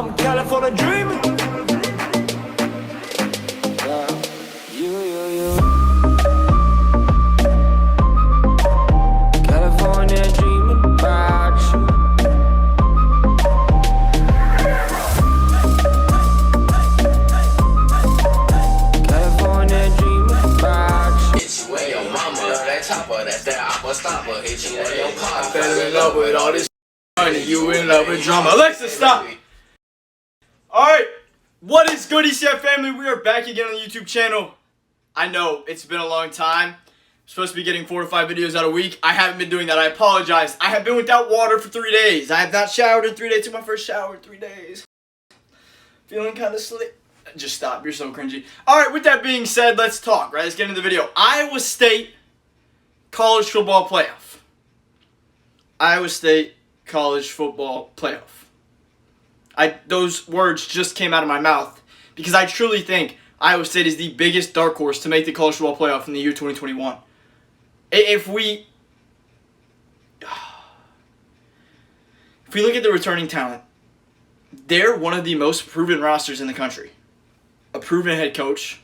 I'm California dreaming. California dreaming about you. California dreaming about you. Hit you where your mama, that chopper, that's that I'ma stop her. Hit you where your papa. I fell in love with all this money, you in love with drama. Alexa, stop! Alright, what is good, ECF family? We are back again on the YouTube channel. I know, it's been a long time. I'm supposed to be getting 4 to 5 videos out a week. I haven't been doing that, I apologize. I have been without water for 3 days. I have not showered in 3 days. Took my first shower in 3 days. Feeling kind of slick. Just stop, you're so cringy. Alright, with that being said, let's talk, right? Let's get into the video. Iowa State college football playoff. Iowa State college football playoff. Those words just came out of my mouth because I truly think Iowa State is the biggest dark horse to make the college football playoff in the year 2021. If we look at the returning talent, they're one of the most proven rosters in the country. A proven head coach.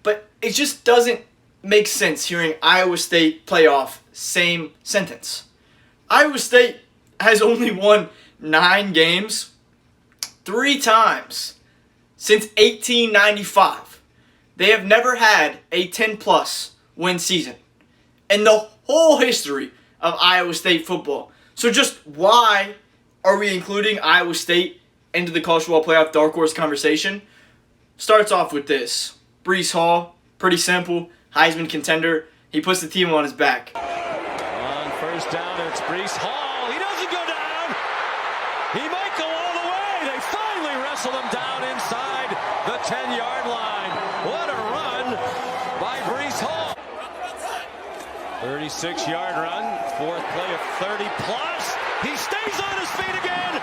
But it just doesn't make sense hearing Iowa State playoff, same sentence. Iowa State has only won 9 games 3 times since 1895. They have never had a 10-plus win season in the whole history of Iowa State football. So just why are we including Iowa State into the college football playoff dark horse conversation? Starts off with this. Breece Hall, pretty simple, Heisman contender. He puts the team on his back. On first down, it's Breece Hall. He doesn't go down. He might go all the way. They finally wrestle him down inside the 10-yard line. What a run by Breece Hall. 36-yard run, 4th play of 30-plus. He stays on his feet again.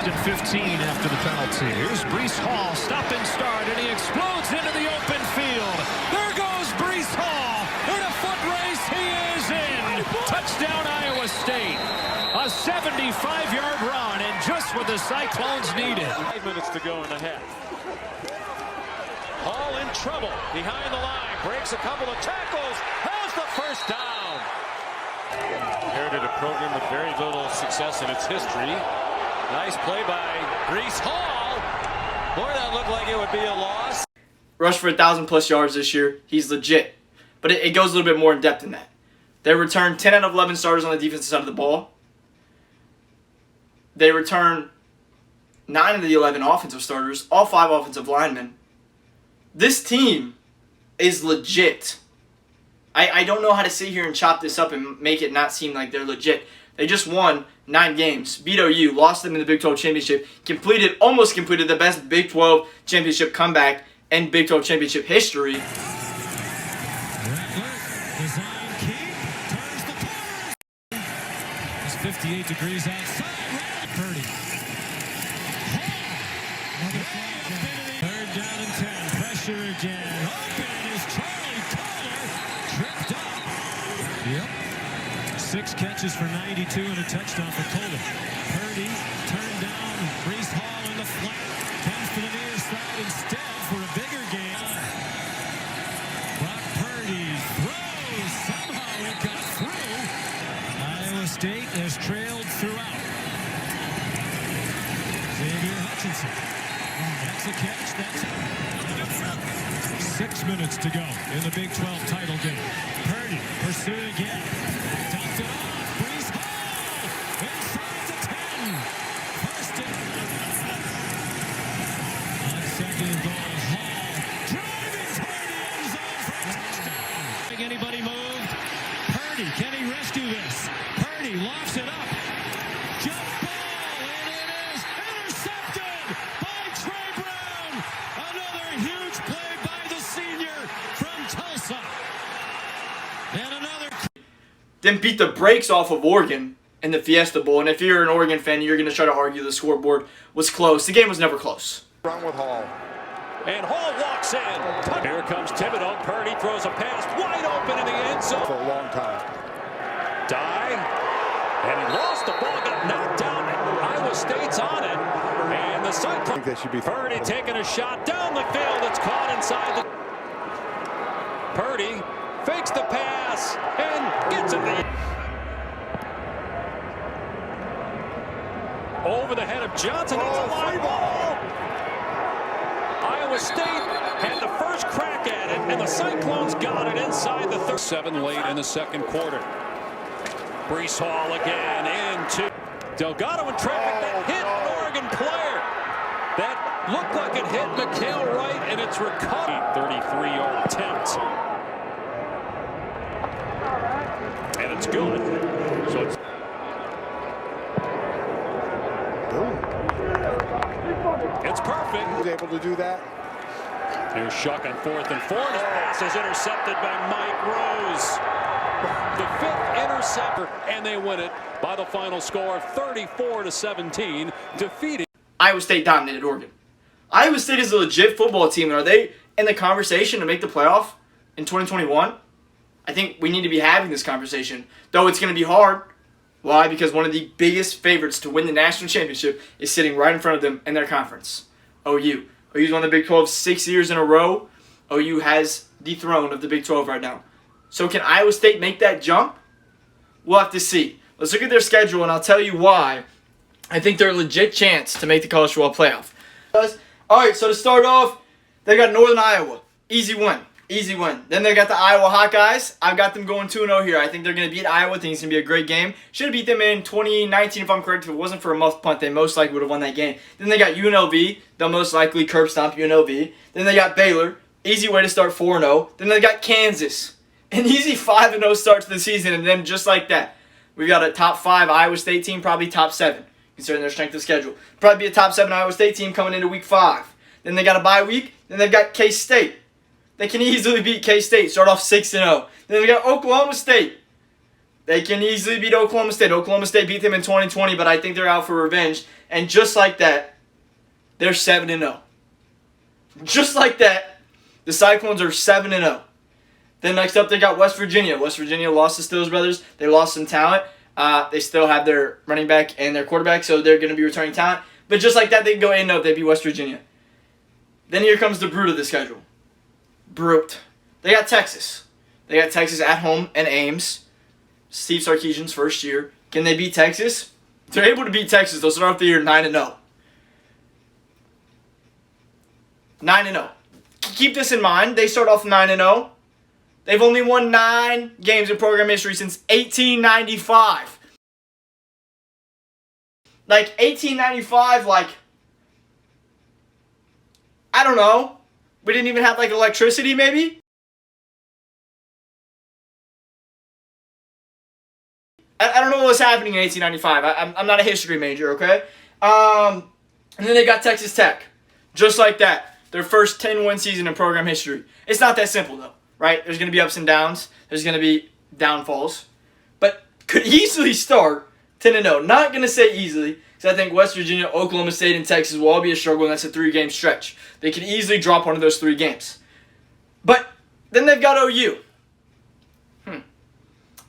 And 15 after the penalty. Here's Breece Hall, stop and start, and he explodes into the open field. There goes Breece Hall. In a foot race, he is in. Touchdown, Iowa State. A 75-yard run, and just what the Cyclones needed. 5 minutes to go in the half. Hall in trouble behind the line, breaks a couple of tackles, has the first down. Inherited a program with very little success in its history. Nice play by Breece Hall. Boy, that looked like it would be a loss. Rushed for 1,000-plus yards this year. He's legit. But it goes a little bit more in depth than that. They return 10 out of 11 starters on the defensive side of the ball. They return 9 of the 11 offensive starters, all 5 offensive linemen. This team is legit. I don't know how to sit here and chop this up and make it not seem like they're legit. They just won 9 games, beat OU, lost them in the Big 12 championship, almost completed the best Big 12 championship comeback in Big 12 championship history. Design keep, turns the corner. It's 58 degrees outside. Purdy. Third down and 10. Pressure again. Open is Charlie Collar. Tripped up. Yep. 6 catches for 92 and a touchdown for Collar. Purdy turned down. Breece Hall in the flat. Comes to the near side instead for a bigger gain. Brock Purdy throws. Somehow it got through. Iowa State has trailed throughout. Xavier Hutchinson. That's a catch. That's 6 minutes to go in the Big 12 title game. Purdy pursuing again. Dumped it off. Breece Hall inside the 10. First down. On second and goal, Hall driving toward the end zone for a touchdown. Anybody moved? Purdy, can he rescue this? Purdy lofts it up. Jump ball, and it is intercepted by Trey Brown. Another huge play by the senior from Tulsa. And another. Then beat the brakes off of Oregon in the Fiesta Bowl. And if you're an Oregon fan, you're going to try to argue the scoreboard was close. The game was never close. Run with Hall. And Hall walks in. Here comes Thibodeau. Purdy throws a pass wide open in the end zone. For a long time. And he lost the ball, got knocked down. Iowa State's on it. And Cyclones. I think they should be. Purdy taking a shot down the field. It's caught inside the. Purdy fakes the pass and gets it. Over the head of Johnson. It's a line ball. Iowa State had the first crack at it, and the Cyclones got it inside the 7 late in the second quarter. Brees Hall again into Delgado in traffic. That hit an Oregon player. That looked like it hit McHale right, and it's recovered. 33-yard attempt. And it's good. So it's perfect. He's able to do that. Here's Shuck on 4th and 4. His pass is intercepted by Mike Rose. The 5th interceptor, and they win it by the final score of 34-17, defeating. Iowa State dominated Oregon. Iowa State is a legit football team. Are they in the conversation to make the playoff in 2021? I think we need to be having this conversation, though it's going to be hard. Why? Because one of the biggest favorites to win the national championship is sitting right in front of them in their conference. OU. OU's won the Big 12 6 years in a row. OU has the throne of the Big 12 right now. So can Iowa State make that jump? We'll have to see. Let's look at their schedule, and I'll tell you why I think they're a legit chance to make the college football playoff. All right, so to start off, they got Northern Iowa. Easy win. Easy win. Then they got the Iowa Hawkeyes. I've got them going 2-0 here. I think they're going to beat Iowa. I think it's going to be a great game. Should have beat them in 2019 if I'm correct. If it wasn't for a muffed punt, they most likely would have won that game. Then they got UNLV. They'll most likely curb stomp UNLV. Then they got Baylor. Easy way to start 4-0. Then they got Kansas. An easy 5-0 start to the season. And then just like that, we've got a top 5 Iowa State team, probably top 7, considering their strength of schedule. Probably be a top 7 Iowa State team coming into week 5. Then they got a bye week. Then they've got K-State. They can easily beat K-State, start off 6-0. Then they got Oklahoma State. They can easily beat Oklahoma State. Oklahoma State beat them in 2020, but I think they're out for revenge. And just like that, they're 7-0. Just like that, the Cyclones are 7-0. Then next up, they got West Virginia. West Virginia lost to Stills Brothers. They lost some talent. They still have their running back and their quarterback, so they're going to be returning talent. But just like that, they can go 8-0 if they beat West Virginia. Then here comes the brute of the schedule. Brute. They got Texas. They got Texas at home and Ames. Steve Sarkisian's first year. Can they beat Texas? If they're able to beat Texas, they'll start off the year 9-0. 9-0. Keep this in mind. They start off 9-0. They've only won 9 games in program history since 1895. Like, 1895, like, I don't know. We didn't even have, like, electricity, maybe? I don't know what was happening in 1895. I'm not a history major, okay? And then they got Texas Tech. Just like that. Their first 10-win season in program history. It's not that simple, though, right? There's going to be ups and downs. There's going to be downfalls. But could easily start 10-0. Not going to say easily, because I think West Virginia, Oklahoma State, and Texas will all be a struggle, and that's a 3-game stretch. They could easily drop one of those 3 games. But then they've got OU.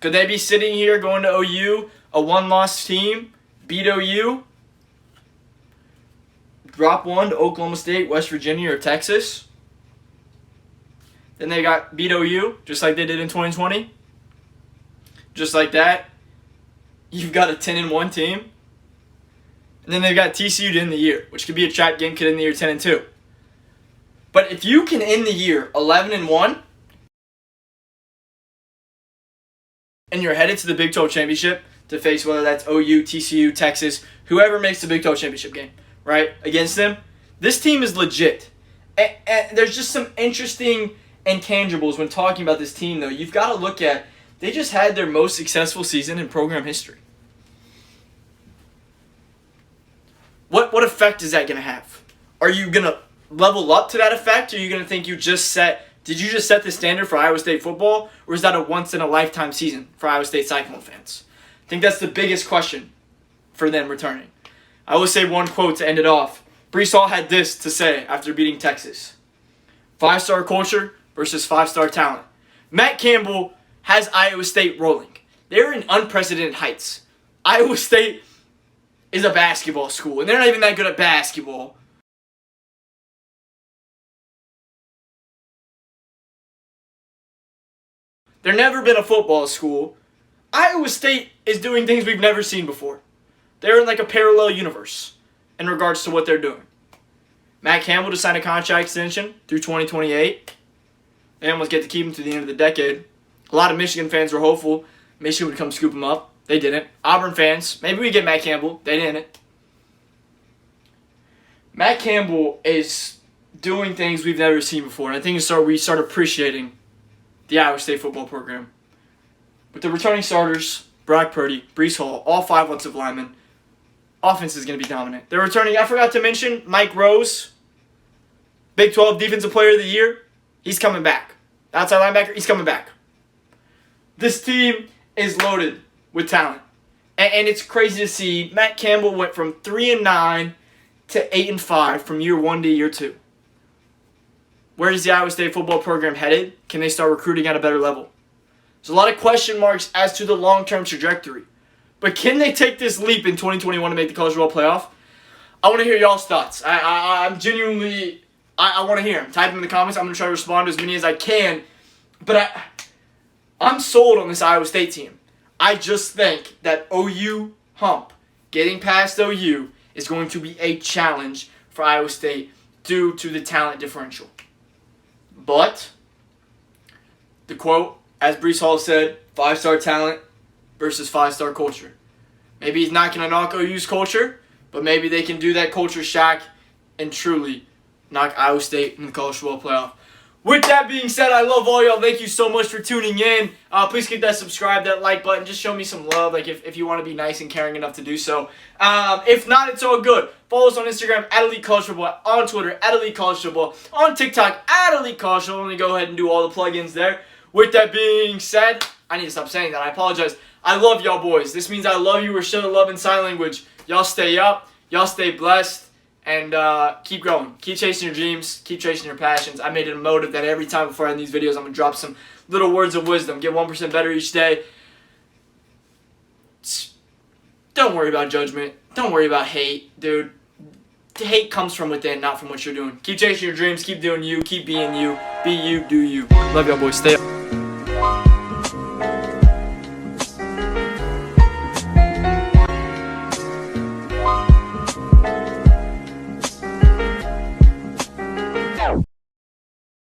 Could they be sitting here going to OU, a 1-loss team, beat OU, drop 1 to Oklahoma State, West Virginia, or Texas? Then they got beat OU, just like they did in 2020. Just like that, you've got a 10-1 team. And then they've got TCU to end the year, which could be a trap game, could end the year 10-2. But if you can end the year 11-1, and you're headed to the Big 12 championship to face whether that's OU, TCU, Texas, whoever makes the Big 12 championship game, right, against them, this team is legit. And there's just some interesting intangibles when talking about this team, though. You've got to look at, they just had their most successful season in program history. What effect is that going to have? Are you going to level up to that effect? Or are you going to think did you just set the standard for Iowa State football? Or is that a once-in-a-lifetime season for Iowa State Cyclone fans? I think that's the biggest question for them returning. I will say one quote to end it off. Brees Hall had this to say after beating Texas. 5-star culture versus 5-star talent. Matt Campbell has Iowa State rolling. They're in unprecedented heights. Iowa State is a basketball school, and they're not even that good at basketball. They've never been a football school. Iowa State is doing things we've never seen before. They're in like a parallel universe in regards to what they're doing. Matt Campbell just signed a contract extension through 2028. They almost get to keep him to the end of the decade. A lot of Michigan fans were hopeful Michigan would come scoop him up. They didn't. Auburn fans, maybe we get Matt Campbell. They didn't. Matt Campbell is doing things we've never seen before, and I think we start appreciating the Iowa State football program. With the returning starters, Brock Purdy, Breece Hall, all 5 offensive linemen, offense is going to be dominant. They're returning, I forgot to mention, Mike Rose, Big 12 Defensive Player of the Year. He's coming back. Outside linebacker, he's coming back. This team is loaded with talent. And it's crazy to see Matt Campbell went from 3-9 to 8-5 from year 1 to year 2. Where is the Iowa State football program headed? Can they start recruiting at a better level? There's a lot of question marks as to the long-term trajectory. But can they take this leap in 2021 to make the college football playoff? I want to hear y'all's thoughts. I'm genuinely... I want to hear them. Type them in the comments. I'm going to try to respond to as many as I can. But I'm sold on this Iowa State team. I just think that OU hump, getting past OU, is going to be a challenge for Iowa State due to the talent differential. But, the quote, as Breece Hall said, 5-star talent versus 5-star culture. Maybe he's not going to knock OU's culture, but maybe they can do that culture shock and truly knock Iowa State in the college football playoff. With that being said, I love all y'all. Thank you so much for tuning in. Please hit that subscribe, that like button. Just show me some love, like if you want to be nice and caring enough to do so. If not, it's all good. Follow us on Instagram, @EliteCollegeFootball, on Twitter, @EliteCollegeFootball, on TikTok, @EliteCollegeFootball. Let me go ahead and do all the plugins there. With that being said, I need to stop saying that. I apologize. I love y'all boys. This means I love you. We're showing love in sign language. Y'all stay up. Y'all stay blessed. And keep growing. Keep chasing your dreams. Keep chasing your passions. I made it a motive that every time before I end these videos, I'm going to drop some little words of wisdom. Get 1% better each day. Don't worry about judgment. Don't worry about hate, dude. Hate comes from within, not from what you're doing. Keep chasing your dreams. Keep doing you. Keep being you. Be you. Do you. Love y'all boys. Stay up.